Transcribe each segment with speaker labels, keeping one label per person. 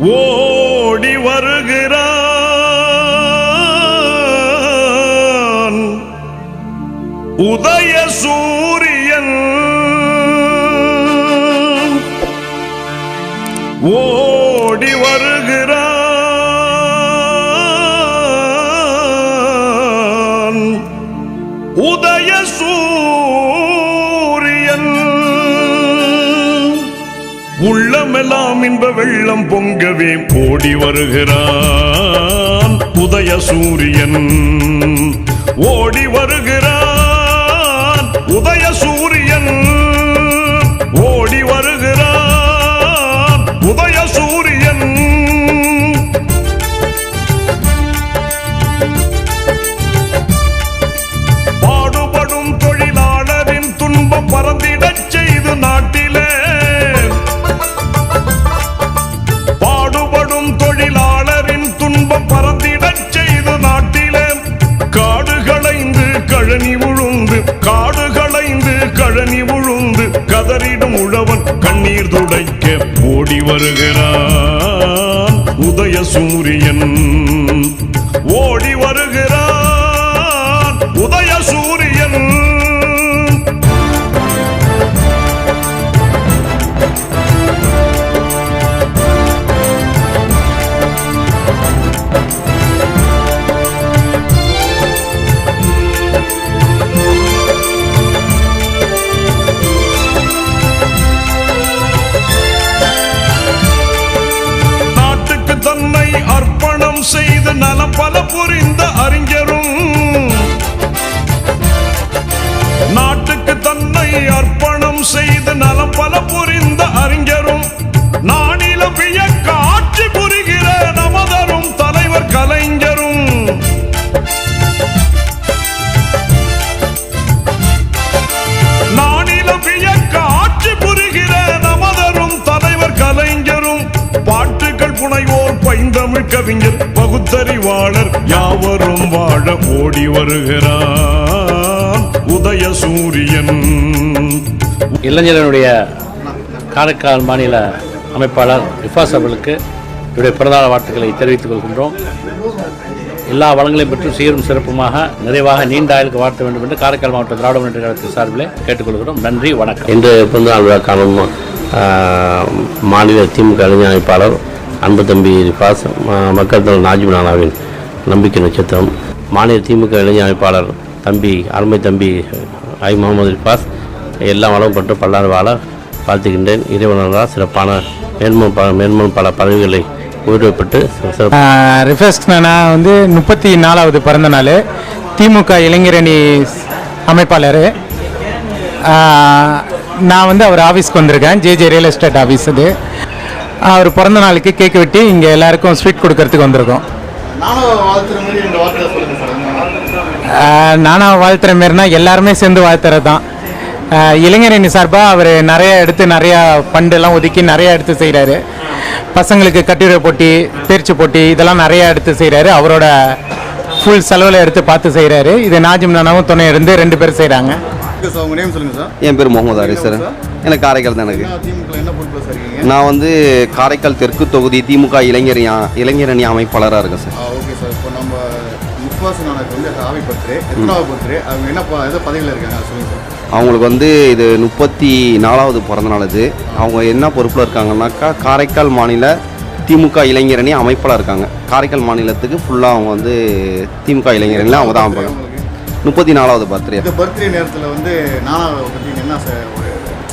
Speaker 1: ஓடி வருகிறான் உதய சூரியன் ஓடி வருகிறான் உதய சூரியன் உள்ளமெல்லாம் இன்ப வெள்ளம் பொங்கவே ஓடி வருகிறான் உதய சூரியன் ஓடி வருகிறான் உதய சூரியன் ஓடி வருகிறான் உதய சூரியன் பாடுபடும் தொழிலாளரின் துன்பம் பறந்திடச் செய்து நாட்டிலே பாடுபடும் தொழிலாளரின் துன்பம் பறந்திடச் செய்து நாட்டிலே காடுகளைந்து கழனி உழுந்து காடுகளைந்து கழனி உழுந்து கதறிடும் உழவன் கண்ணீர் துடைக்க ஓடி வருகிறான் உதய சூரியன் ஓடி வருகிறான் உதய சூரியன் தன்னை அர்ப்பணம் செய்து நலம் பல புரிந்த அறிஞரும் நாட்டுக்கு தன்னை அர்ப்பணம் செய்து நலம் பல புரிந்த அறிஞரும் நானில வியக்க ஆட்சி புரிகிற நமதரும் தலைவர் கலைஞரும் நானில வியக்க ஆட்சி புரிகிற நமதரும் தலைவர் கலைஞரும் பாட்டுகள் புனைவோர் பைந்தமிழ் கவிஞர் பகுத்தறிவாளர் யாவரும் வாழ ஓடி வருகிறான் உதய சூரியன்.
Speaker 2: இளைஞர்களுடைய காரைக்கால் மாநில அமைப்பாளர் ரிஃபாஸ் அவர்களுக்கு இவருடைய பிறந்தநாள் வாழ்த்துக்களை தெரிவித்துக் கொள்கின்றோம். எல்லா வளங்களையும் பெற்று சீரும் சிறப்புமாக நிறைவாக நீண்ட ஆயுளுக்கு வாழ்த்த வேண்டும் என்று காரைக்கால் மாவட்ட திராவிட முன்னேற்ற கழகத்தின் சார்பிலே கேட்டுக்கொள்கிறோம். நன்றி, வணக்கம்.
Speaker 3: இன்று பிறந்தநாள் விழா காணும் மாநில திமுக இளைஞர் அமைப்பாளர் அன்பு தம்பி ரிஃபாஸ், மக்கள் தலைவர் நாஜிப் நானாவின் நம்பிக்கை நட்சத்திரம், மாநில திமுக இளைஞர் அமைப்பாளர் தம்பி அருமை தம்பி ஐ முகமது ரிஃபாஸ் எல்லாம் வளம் பெற்று பல்லாண்டு வாழ வாழ்த்துகின்றேன். இறைவனால் சிறப்பான மேன்மேலும் பல பதவிகளை உயிரிழப்பட்டு
Speaker 4: ரிஃபாஸ் நான் வந்து 34வது பிறந்த நாள், திமுக இளைஞரணி அமைப்பாளர். நான் வந்து அவர் ஆஃபீஸ்க்கு வந்திருக்கேன், ஜேஜே ரியல் எஸ்டேட் ஆஃபீஸ். அது அவர் பிறந்த நாளுக்கு கேக் வெட்டி இங்கே எல்லாருக்கும் ஸ்வீட் கொடுக்கறதுக்கு வந்திருக்கோம். நானா வாழ்த்துற மாரினா எல்லாருமே சேர்ந்து வாழ்த்துறது தான். இளைஞரணி சார்பாக அவர் நிறையா ஃபண்டெல்லாம் ஒதுக்கி நிறையா எடுத்து செய்கிறாரு. பசங்களுக்கு கட்டுரை போட்டி, தேர்ச்சி போட்டி இதெல்லாம் நிறையா எடுத்து செய்கிறாரு. அவரோட ஃபுல் செலவில் எடுத்து பார்த்து செய்கிறாரு. இது நாஜிம் நானாவும் துணை இருந்து 2 பேர் செய்கிறாங்க.
Speaker 5: என் பேர் முகமது ஆரி சார். எனக்கு காரைக்கால் தான். நான் வந்து காரைக்கால் தெற்கு தொகுதி திமுக இளைஞரணி அமைப்பாளராக இருக்கேன் சார்.
Speaker 6: Okay sir. இப்போ நம்ம ரிஃபாஸ் நானாக்கு வந்து ஹாப்பி பர்த்டே. எத்தனாவது பர்த்டே? அவங்க என்ன பதவியில் இருக்காங்க சொல்லுங்கள் சார்.
Speaker 5: அவங்களுக்கு வந்து இது 34வது பிறந்தநாள். இது அவங்க என்ன பொறுப்பில் இருக்காங்கன்னாக்கா காரைக்கால் மாநில திமுக இளைஞரணி அமைப்பாளர் இருக்காங்க. காரைக்கால் மாநிலத்துக்கு ஃபுல்லாக அவங்க வந்து திமுக இளைஞரணியில் அவங்க தான் 34வது பர்த்டே.
Speaker 6: இந்த பர்த்டே நேரத்தில் வந்து நானாவை பற்றி என்ன சார்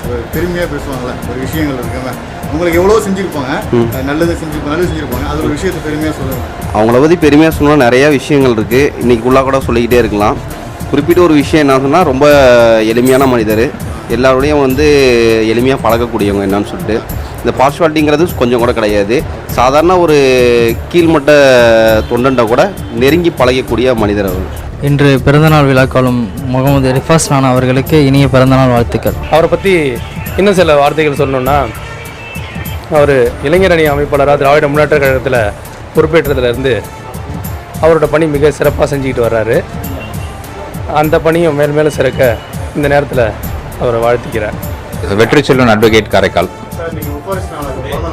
Speaker 6: ஒரு பெருமையாக பேசுவாங்களே, ஒரு விஷயங்கள் இருக்காங்க, உங்களுக்கு எவ்வளோ செஞ்சுருப்பாங்க, நல்லது செஞ்சுருப்பாங்க, அது ஒரு விஷயத்தை பெருமையாக சொல்லுவாங்க.
Speaker 5: அவங்கள பற்றி பெருமையாக சொன்னால் நிறையா விஷயங்கள் இருக்குது. இன்றைக்கி உள்ளே கூட சொல்லிக்கிட்டே இருக்கலாம். குறிப்பிட்ட ஒரு விஷயம் என்ன சொன்னால், ரொம்ப எளிமையான மனிதர், எல்லாரோடையும் வந்து எளிமையாக பழகக்கூடியவங்க என்னன்னு சொல்லிட்டு. இந்த பார்ஷுவாலிட்டிங்கிறது கொஞ்சம் கூட கிடையாது. சாதாரண ஒரு கீழ்மட்ட தொண்டன்ட்ட கூட நெருங்கி பழகக்கூடிய மனிதர் அவர்.
Speaker 7: இன்று பிறந்தநாள் விழா காணும் முகமது ரிஃபாஸ் நானா அவர்களுக்கு இனிய பிறந்தநாள் வாழ்த்துக்கள்.
Speaker 8: அவரை பற்றி இன்னும் சில வார்த்தைகள் சொல்லணுன்னா, அவர் இளைஞரணி அமைப்பாளராக திராவிட முன்னேற்ற கழகத்தில் பொறுப்பேற்றதுலேருந்து அவரோட பணி மிக சிறப்பாக செஞ்சுக்கிட்டு வர்றாரு. அந்த பணியும் மேலும் சிறக்க இந்த நேரத்தில் அவரை வாழ்த்துக்கிறார்.
Speaker 9: வெற்றி செல்வன் அட்வொகேட் காரைக்கால்.
Speaker 6: சார், நீங்கள்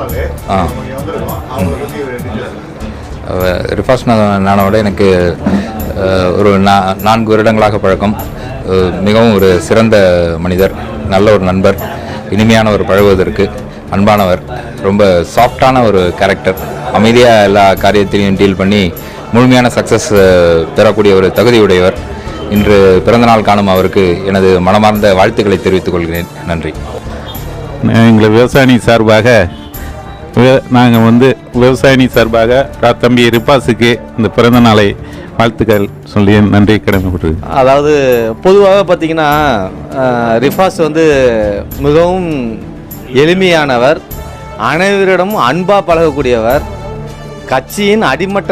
Speaker 6: நாள் இங்கே வந்திருக்கோம். அவங்களை பற்றி ஒரு டீட்டெயில்
Speaker 9: ரிஃபாஸ் நானோட எனக்கு ஒரு 4 வருடங்களாக பழக்கம். மிகவும் ஒரு சிறந்த மனிதர், நல்ல ஒரு நண்பர், இனிமையானவர், பழகுவதற்கு அன்பானவர், ரொம்ப சாஃப்டான ஒரு கேரக்டர், அமைதியாக எல்லா காரியத்திலையும் டீல் பண்ணி முழுமையான சக்ஸஸ் பெறக்கூடிய ஒரு தகுதியுடையவர். இன்று பிறந்தநாள் காணும் அவருக்கு எனது மனமார்ந்த வாழ்த்துக்களை தெரிவித்துக் கொள்கிறேன். நன்றி.
Speaker 10: எங்களை விவசாயி சார்பாக நாங்கள் விவசாயி சார்பாக தம்பி ரிஃபாஸுக்கு இந்த பிறந்த நாளை வாழ்த்துக்கள் சொல்லி நன்றி கடமைப்பட்டது.
Speaker 11: அதாவது பொதுவாக பார்த்தீங்கன்னா ரிஃபாஸ் மிகவும் எளிமையானவர், அனைவரிடமும் அன்பாக பழகக்கூடியவர், கட்சியின் அடிமட்ட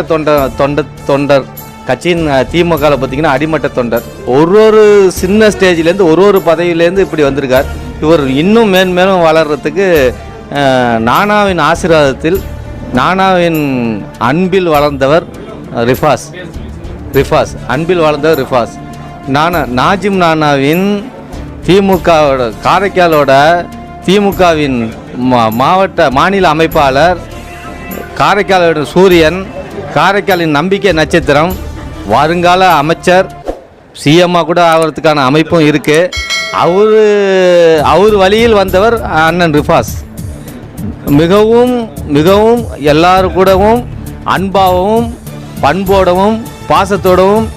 Speaker 11: தொண்டர். கட்சியின் திமுகவில் பார்த்தீங்கன்னா அடிமட்ட தொண்டர். ஒரு சின்ன ஸ்டேஜ்லேருந்து ஒரு பதவியிலேருந்து இப்படி வந்திருக்கார். இவர் இன்னும் மேலும் வளர்கிறதுக்கு நானாவின் ஆசீர்வாதத்தில், நானாவின் அன்பில் வளர்ந்தவர் ரிஃபாஸ் அன்பில் வளர்ந்தவர் ரிஃபாஸ். நாஜிம் நானாவின் திமுகவோட காரைக்காலோட திமுகவின் மாநில அமைப்பாளர், காரைக்காலோட சூரியன், காரைக்காலின் நம்பிக்கை நட்சத்திரம், வருங்கால அமைச்சர், சிஎம்மாக கூட ஆகிறதுக்கான அமைப்பும் இருக்குது. அவர் வழியில் வந்தவர் அண்ணன் ரிஃபாஸ். மிகவும் எல்லாரு கூடவும் அன்பாகவும் பண்போடவும் பாசத்தோடவும்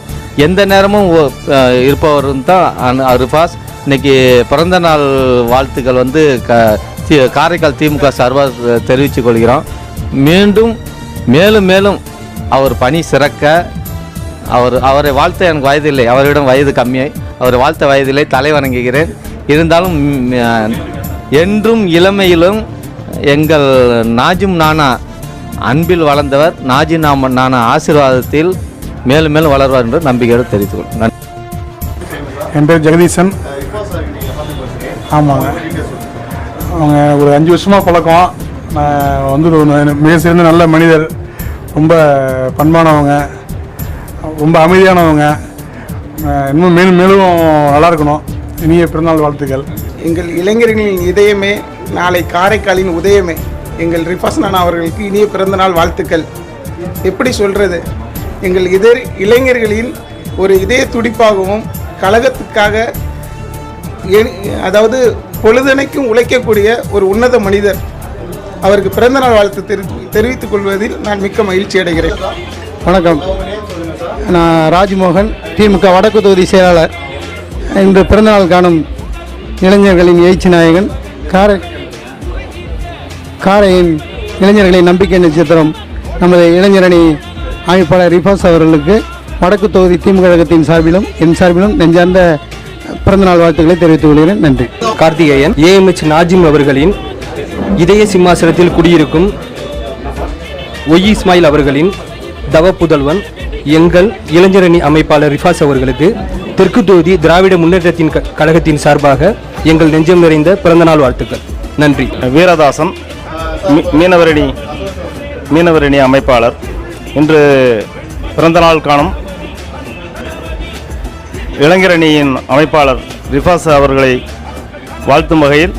Speaker 11: எந்த நேரமும் இருப்பவர் தான் ரிஃபாஸ். இன்னைக்கு பிறந்த நாள் வாழ்த்துக்கள் காரைக்கால் திமுக சார்பாக தெரிவித்துக் கொள்கிறோம். மேலும் அவர் பணி சிறக்க, அவரை வாழ்த்த எனக்கு வயதில்லை, அவரிடம் வயது கம்மியை, அவரை வாழ்த்த வயதில்லை, தலை வணங்குகிறேன். இருந்தாலும் என்றும் இளமையிலும் எங்கள் நாஜிம் நானா அன்பில் வளர்ந்தவர், நானா ஆசீர்வாதத்தில் மேலும் வளர்வார் என்று நம்பிக்கையோடு தெரிவித்துக்கொள்கிறேன்.
Speaker 12: என் பேர் ஜெகதீசன். ஆமாங்க, அவங்க ஒரு 5 வருஷமாக பழக்கம். நான் மிக சிறந்த நல்ல மனிதர், ரொம்ப பண்பானவங்க, ரொம்ப அமைதியானவங்க. இன்னும் மேலும் நல்லா இருக்கணும். இனிய பிறந்தநாள் வாழ்த்துக்கள்.
Speaker 13: எங்கள் இளைஞர்களின் இதயமே, நாளை காரைக்காலின் உதயமே, எங்கள் ரிஃபாஸ் நானா அவர்களுக்கு இனிய பிறந்தநாள் வாழ்த்துக்கள். எப்படி சொல்கிறது, எங்கள் இளைஞர்களின் ஒரு இதய துடிப்பாகவும் கழகத்துக்காக அதாவது பொழுதனைக்கும் உழைக்கக்கூடிய ஒரு உன்னத மனிதர். அவருக்கு பிறந்தநாள் வாழ்த்து தெரிவித்துக் கொள்வதில் நான் மிக்க மகிழ்ச்சி அடைகிறேன்.
Speaker 14: வணக்கம், நான் ராஜ்மோகன், திமுக வடக்கு தொகுதி செயலாளர். இன்று பிறந்தநாள் காணும் இளைஞர்களின் எழுச்சி நாயகன், காரையின் இளைஞர்களின் நம்பிக்கை நட்சத்திரம், நமது இளைஞரணி அமைப்பாளர் ரிஃபாஸ் அவர்களுக்கு வடக்கு தொகுதி திமுக கழகத்தின் சார்பிலும் என் சார்பிலும் நெஞ்சார்ந்த பிறந்தநாள் வாழ்த்துக்களை தெரிவித்துக் கொள்கிறேன். நன்றி.
Speaker 15: கார்த்திகேயன். ஏஎம்ஹெச் நாஜிம் அவர்களின் இதய சிம்மாசனத்தில் குடியிருக்கும் ஒய் இஸ்மாயில் அவர்களின் தவ புதல்வன், எங்கள் இளைஞரணி அமைப்பாளர் ரிஃபாஸ் அவர்களுக்கு தெற்கு தொகுதி திராவிட முன்னேற்றத்தின் கழகத்தின் சார்பாக எங்கள் நெஞ்சம் நிறைந்த பிறந்தநாள் வாழ்த்துக்கள். நன்றி.
Speaker 16: வீரதாசன், மீனவரணி அமைப்பாளர். இன்று பிறந்தநாள் காணும் இளைஞரணியின் அமைப்பாளர் ரிஃபாஸ் அவர்களை வாழ்த்தும் வகையில்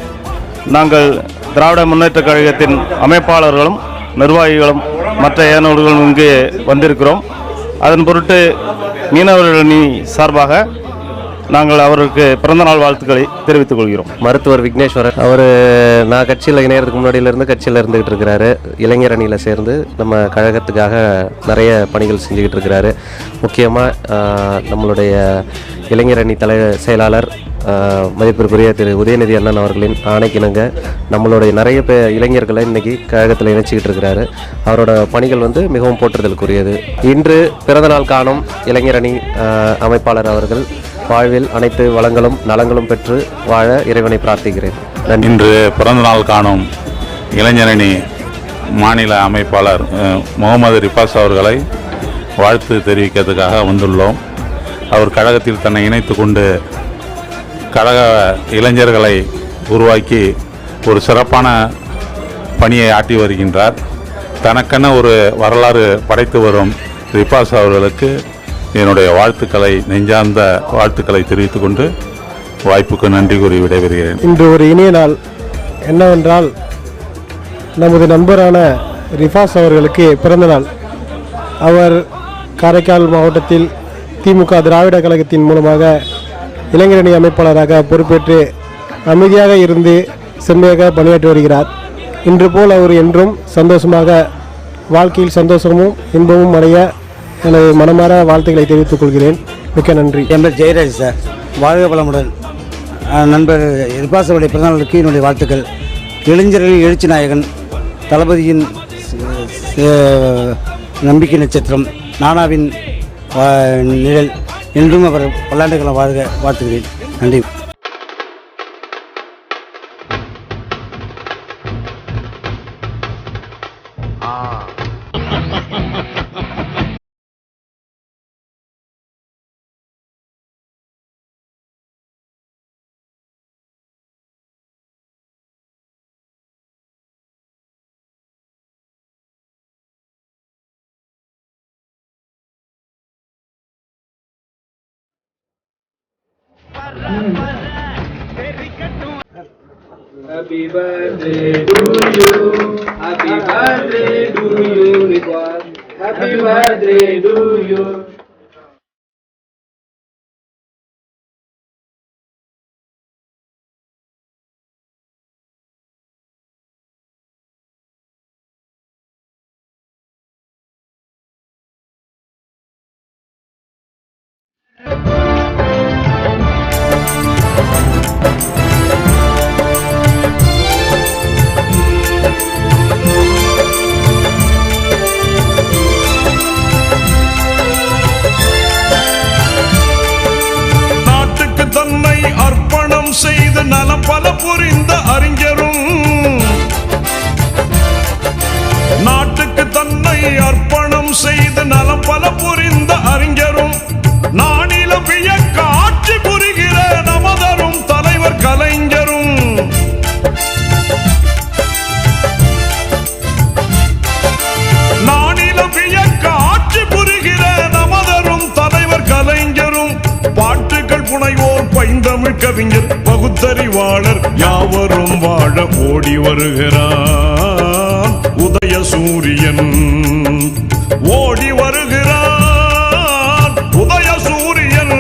Speaker 16: நாங்கள் திராவிட முன்னேற்றக் கழகத்தின் அமைப்பாளர்களும் நிர்வாகிகளும் மற்ற ஏனவர்களும் இங்கு வந்திருக்கிறோம். அதன் பொருட்டு மீனவரணி சார்பாக நாங்கள் அவருக்கு பிறந்தநாள் வாழ்த்துக்களை தெரிவித்துக் கொள்கிறோம்.
Speaker 17: மருத்துவர் விக்னேஸ்வரர், நான் கட்சியில் இணையறதுக்கு முன்னாடியிலேருந்து கட்சியில் இருந்துகிட்டு இருக்கிறாரு. இளைஞரணியில் சேர்ந்து நம்ம கழகத்துக்காக நிறைய பணிகள் செஞ்சுக்கிட்டு இருக்கிறாரு. முக்கியமாக நம்மளுடைய இளைஞரணி செயலாளர் மதிப்பிற்குரிய திரு உதயநிதி அண்ணன் அவர்களின் ஆணைக்கிணங்க நம்மளுடைய நிறைய இளைஞர்களை இன்றைக்கி கழகத்தில் இணைச்சிக்கிட்டு இருக்கிறாரு. அவரோட பணிகள் மிகவும் போற்றுதலுக்குரியது. இன்று பிறந்தநாள் காணும் இளைஞரணி அமைப்பாளர் அவர்கள் வாழ்வில் அனைத்து வளங்களும் நலங்களும் பெற்று வாழ இறைவனை பிரார்த்திக்கிறேன்.
Speaker 10: இன்று பிறந்தநாள் காணும் இளைஞரணி மாநில அமைப்பாளர் முகமது ரிஃபாஸ் அவர்களை வாழ்த்து தெரிவிக்கிறதுக்காக வந்துள்ளோம். அவர் கழகத்தில் தன்னை இணைத்து கொண்டு கழக இளைஞர்களை உருவாக்கி ஒரு சிறப்பான பணியை ஆற்றி வருகின்றார். தனக்கென ஒரு வரலாறு படைத்து வரும் ரிஃபாஸ் அவர்களுக்கு என்னுடைய நெஞ்சார்ந்த வாழ்த்துக்களை தெரிவித்துக் கொண்டு வாய்ப்புக்கு நன்றி கூறி விடைபெறுகிறேன்.
Speaker 14: இன்று ஒரு இனிய நாள். என்னவென்றால் நமது நண்பரான ரிஃபாஸ் அவர்களுக்கு பிறந்தநாள். அவர் காரைக்கால் மாவட்டத்தில் திமுக திராவிட கழகத்தின் மூலமாக இளைஞரணி அமைப்பாளராக பொறுப்பேற்று அமைதியாக இருந்து செம்மையாக பணியாற்றி வருகிறார். இன்று போல் அவர் என்றும் சந்தோஷமாக வாழ்க்கையில் சந்தோஷமும் இன்பமும் அடைய எனது மனமார வாழ்த்துக்களை தெரிவித்துக் கொள்கிறேன். மிக்க நன்றி.
Speaker 18: என் பேர் ஜெயராஜ் சார். வாழ்க வளமுடன். நண்பர் ரிஃபாஸ் அவருடைய பிறந்தநாளுக்கு என்னுடைய வாழ்த்துக்கள். இளைஞர்களின் எழுச்சி நாயகன், தளபதியின் நம்பிக்கை நட்சத்திரம், நானாவின் நிழல், என்றும் அவர் பல்லாண்டுகளை வாழ்க வாழ்த்துகிறேன். நன்றி.
Speaker 19: Happy birthday to you. Happy birthday to you, Rifas. Happy birthday to you.
Speaker 1: செய்து நலம் பல புரிந்த அறிஞரும், நாட்டுக்கு தன்னை அர்ப்பணம் செய்து நலம் பல புரிந்த அறிஞரும், நானிலம் வியக்க ஆட்சி புரிகிற நமதரும் தலைவர் கலைஞரும், நானிலம் வியக்க ஆட்சி புரிகிற நமதரும் தலைவர் கலைஞரும், பாட்டுகள் புனைவோர் பைந்தமிழ் கவிஞர் பகுத்தறிவாளர் யாவரும் வாழ ஓடி வருகிறான் உதய சூரியன், ஓடி வருகிறான் உதய சூரியன்.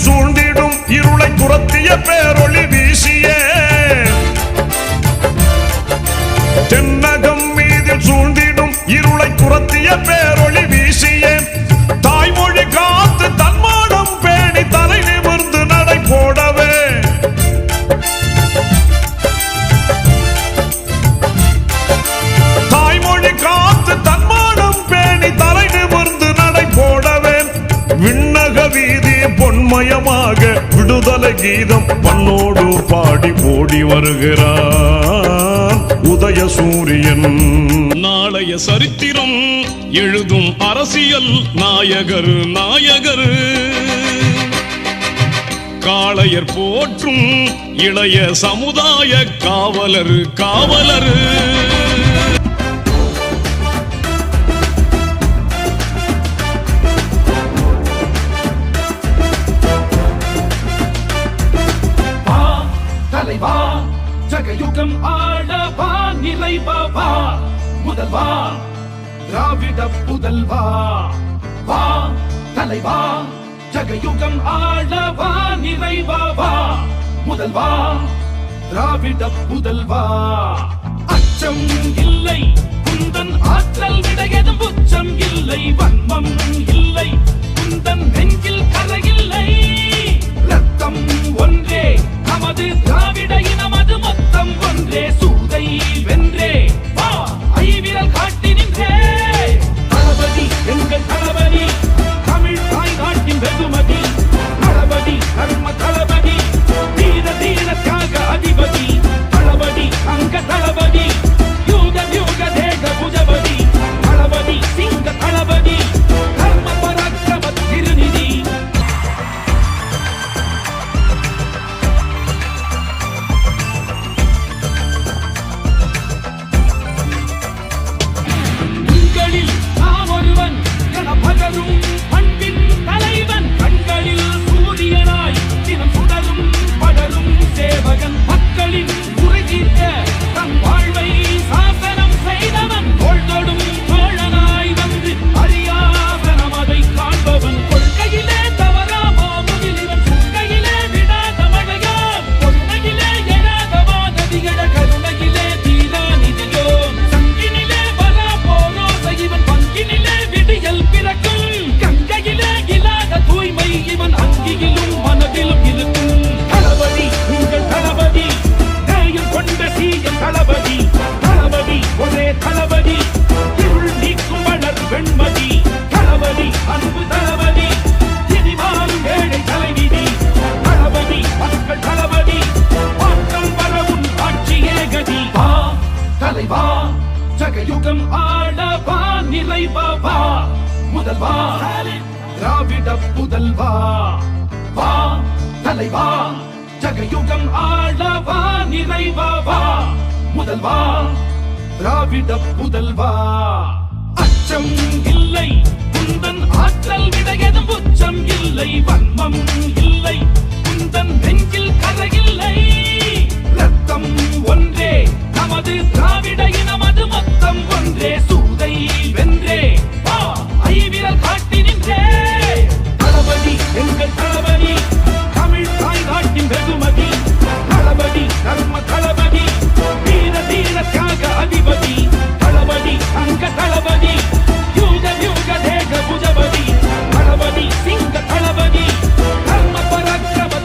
Speaker 1: சூழ்ந்திடும் இருளை துரத்திய பேரொளி வீசிய, தென்னகம் மீதில் சூழ்ந்திடும் இருளை துரத்திய பேரொளி வீசிய, தாய்மொழி காத்து தன்மானம் பேணி தலை நிமிர்ந்து நடை போடவே, தாய்மொழி காத்து தன்மானம் பேணி தலை நிமிர்ந்து நடை போடவே, விண்ணக வீதி பொன்மயமாக விடுதலை கீதம் பண்ணோடு பாடி ஓடி வருகிறான் உதய சூரியன். நாளைய சரித்திரம் எழுதும் அரசியல் நாயகர் நாயகர், காளையர் போற்றும் இளைய சமுதாய காவலர் காவலர்.
Speaker 19: தலைவா ஜகயுகம் ஆளவா நிறைவா முதல்வா திராவிட புதல்வா, வா தலைவா ஜகயுகம் ஆளவா நிறைவா முதல்வா திராவிட புதல்வா. அச்சம் இல்லை குந்தன் ஆற்றல் விடையதும் உச்சம் இல்லை, வன்மம் இல்லை குந்தன் நெஞ்சில் கரையில்லை, ரத்தம் ஒன்றே நமது திராவிட இனமது மொத்தம் ஒன்றே, சூதை வென்றே வா ஐவிரல் காட்டி நின்றே, தளபதி எங்கள் தளபதி தமிழ் தாய் நாட்டின் வெகுமதி, தளபதி தர்ம தளபதி தீர தீர தியாக அதிபதி, தளபதி அங்க தளபதி யூக யூக தேக புஜபதி, தளபதி சிங்க நிறைவா வா முதல்வா திராவிட புதல்வா வா தலைவா ஜகயுகம் ஆளவா நிறைவா வா முதல்வா திராவிட புதல்வா அச்சம் இல்லை குந்தன் ஆற்றல் விடையதும் உச்சம் இல்லை வன்மம் இல்லை குந்தன் நெஞ்சில் கரையில்லை ரத்தம் ஒன்றே நமது திராவிட இனமது மொத்தம் ஒன்றே சூதை வென்றே வா ஐவிரல் காட்டி நின்றே தளபதி எங்கள் தளபதி தமிழ் தாய் நாட்டின் வெகுமதி தளபதி தர்ம தளபதி வீர தீர தியாக அதிபதி தளபதி அங்க தளபதி யூக யூக தேக புஜபதி தளபதி சிங்க தளபதி தர்ம பராக்கிரம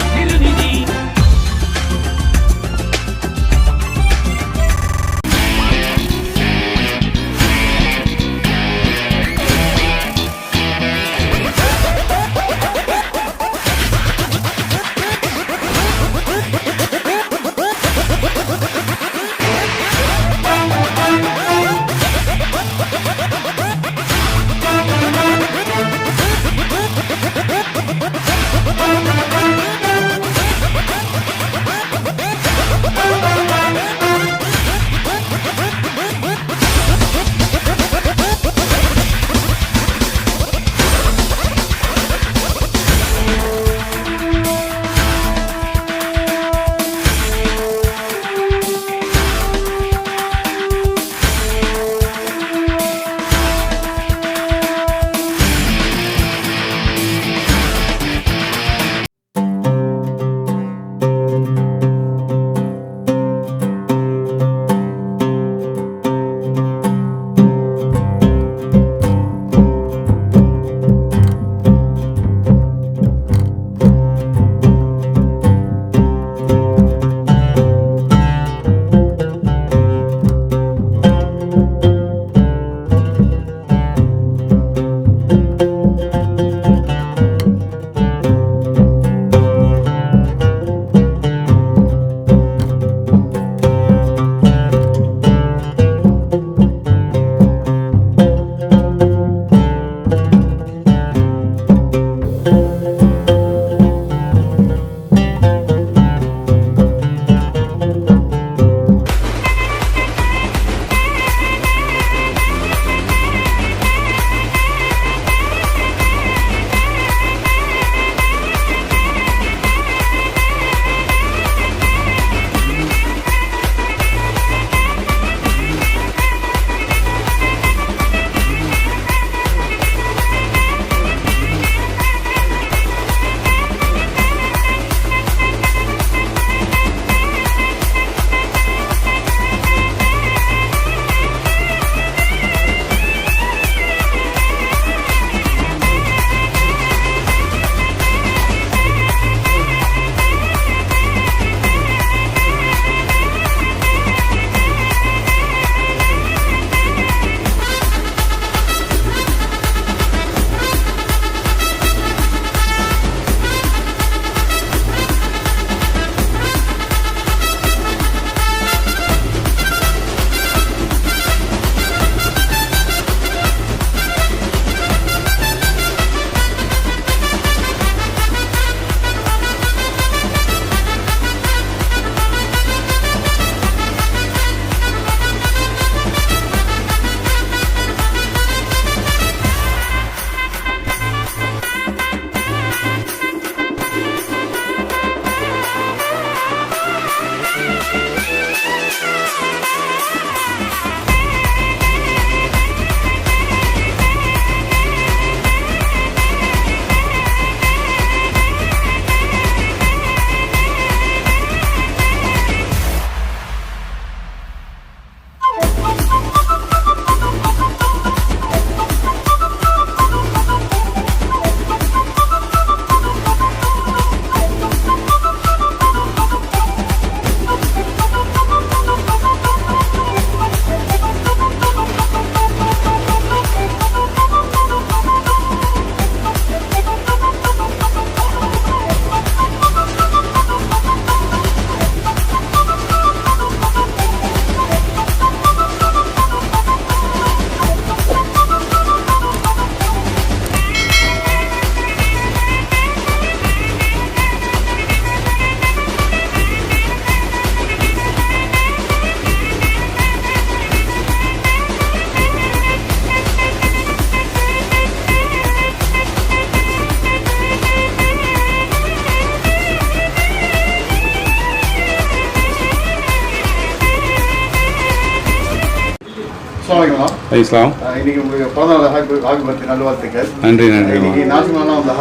Speaker 10: இஸ்லாம்.
Speaker 6: இன்னைக்கு உங்களுக்கு பிறந்தநாள் ஹாப்பி பர்த்டே நல்வாழ்த்துக்கள்.
Speaker 10: நன்றி நன்றி.
Speaker 6: இன்னைக்கு நாசிமெல்லாம் வந்து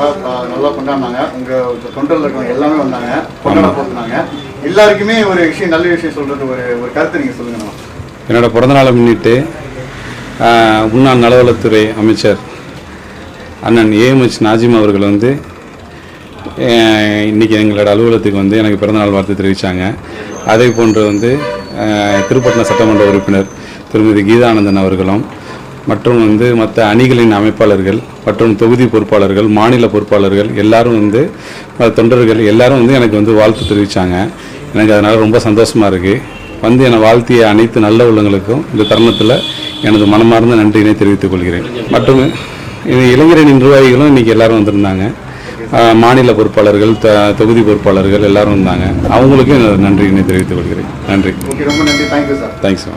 Speaker 6: நல்லா கொண்டாடினாங்க. உங்கள் தொண்டரில் இருக்கவங்க எல்லாமே வந்தாங்க, கொண்டாட போட்டுனாங்க. எல்லாருக்குமே ஒரு விஷயம், நல்ல விஷயம் சொல்கிறது ஒரு கருத்தை நீங்கள் சொல்லுங்கண்ணா.
Speaker 10: என்னோட பிறந்தநாளை முன்னிட்டு முன்னாள் நலவளத்துறை அமைச்சர் அண்ணன் ஏஎம்ஹெச் நாஜிம் அவர்கள் வந்து இன்றைக்கி எங்களோட அலுவலகத்துக்கு வந்து எனக்கு பிறந்தநாள் வாழ்த்து தெரிவித்தாங்க. அதே போன்று வந்து திருப்பட்டினம் சட்டமன்ற உறுப்பினர் திருமதி கீதானந்தன் அவர்களும் மற்றும் வந்து மற்ற அணிகளின் அமைப்பாளர்கள் மற்றும் தொகுதி பொறுப்பாளர்கள், மாநில பொறுப்பாளர்கள் எல்லாரும் வந்து தொண்டர்கள் எல்லாரும் வந்து எனக்கு வந்து வாழ்த்து தெரிவித்தாங்க. எனக்கு அதனால் ரொம்ப சந்தோஷமாக இருக்குது. வந்து என்னை வாழ்த்திய அனைத்து நல்ல உள்ளங்களுக்கும் இந்த தருணத்தில் எனது மனமார்ந்த நன்றியினை தெரிவித்துக் கொள்கிறேன். மற்றும் இளைஞரணி நிர்வாகிகளும் இன்றைக்கி எல்லாரும் வந்திருந்தாங்க. மாநில பொறுப்பாளர்கள், தொகுதி பொறுப்பாளர்கள் எல்லாரும் வந்தாங்க. அவங்களுக்கும் எனது நன்றியினை தெரிவித்துக் கொள்கிறேன். நன்றி.
Speaker 6: ரொம்ப நன்றி. Thank you sir.
Speaker 10: தேங்க்ஸ்.